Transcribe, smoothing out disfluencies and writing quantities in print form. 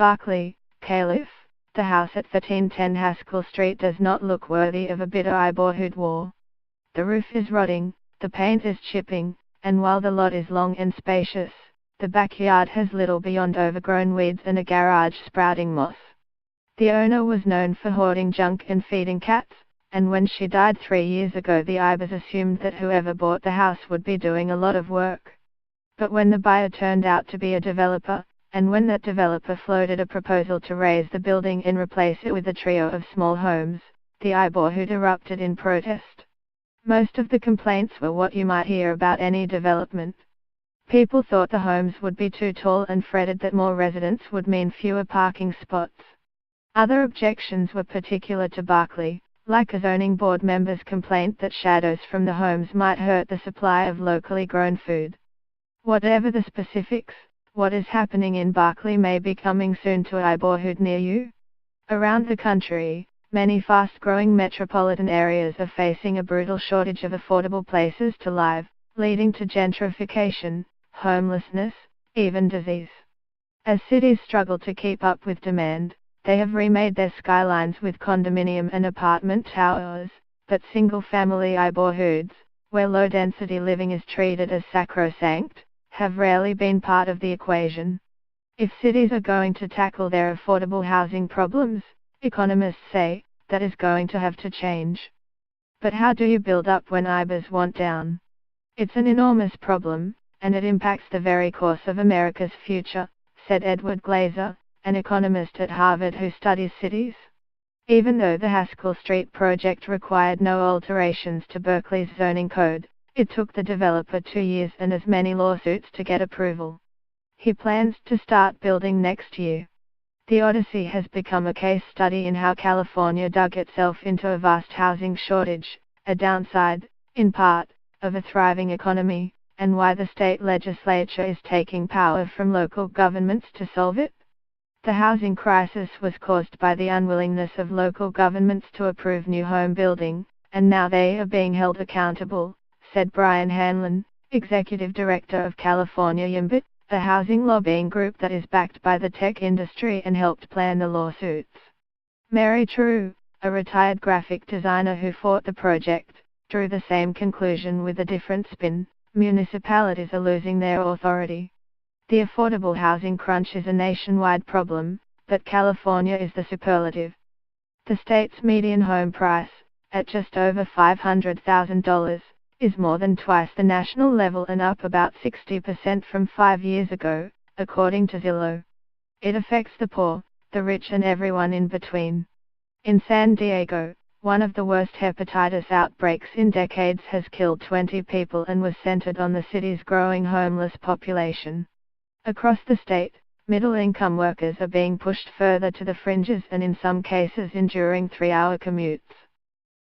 Berkeley, Caliph. The house at 1310 Haskell Street does not look worthy of a bitter neighborhood war. The roof is rotting, the paint is chipping, and while the lot is long and spacious, the backyard has little beyond overgrown weeds and a garage sprouting moss. The owner was known for hoarding junk and feeding cats, and when she died 3 years ago the Ibers assumed that whoever bought the house would be doing a lot of work. But when the buyer turned out to be a developer, and when that developer floated a proposal to raise the building and replace it with a trio of small homes, the neighborhood erupted in protest. Most of the complaints were what you might hear about any development. People thought the homes would be too tall and fretted that more residents would mean fewer parking spots. Other objections were particular to Berkeley, like a zoning board member's complaint that shadows from the homes might hurt the supply of locally grown food. Whatever the specifics, what is happening in Berkeley may be coming soon to a neighborhood near you. Around the country, many fast-growing metropolitan areas are facing a brutal shortage of affordable places to live, leading to gentrification, homelessness, even disease. As cities struggle to keep up with demand, they have remade their skylines with condominium and apartment towers, but single-family neighborhoods, where low-density living is treated as sacrosanct, have rarely been part of the equation. If cities are going to tackle their affordable housing problems, economists say, that is going to have to change. But how do you build up when neighbors want down? It's an enormous problem, and it impacts the very course of America's future, said Edward Glazer, an economist at Harvard who studies cities. Even though the Haskell Street project required no alterations to Berkeley's zoning code, it took the developer 2 years and as many lawsuits to get approval. He plans to start building next year. The Odyssey has become a case study in how California dug itself into a vast housing shortage, a downside, in part, of a thriving economy, and why the state legislature is taking power from local governments to solve it. The housing crisis was caused by the unwillingness of local governments to approve new home building, and now they are being held accountable, said Brian Hanlon, executive director of California YIMBIT, a housing lobbying group that is backed by the tech industry and helped plan the lawsuits. Mary True, a retired graphic designer who fought the project, drew the same conclusion with a different spin: municipalities are losing their authority. The affordable housing crunch is a nationwide problem, but California is the superlative. The state's median home price, at just over $500,000, is more than twice the national level and up about 60% from 5 years ago, according to Zillow. It affects the poor, the rich and everyone in between. In San Diego, one of the worst hepatitis outbreaks in decades has killed 20 people and was centered on the city's growing homeless population. Across the state, middle-income workers are being pushed further to the fringes and in some cases enduring 3-hour commutes.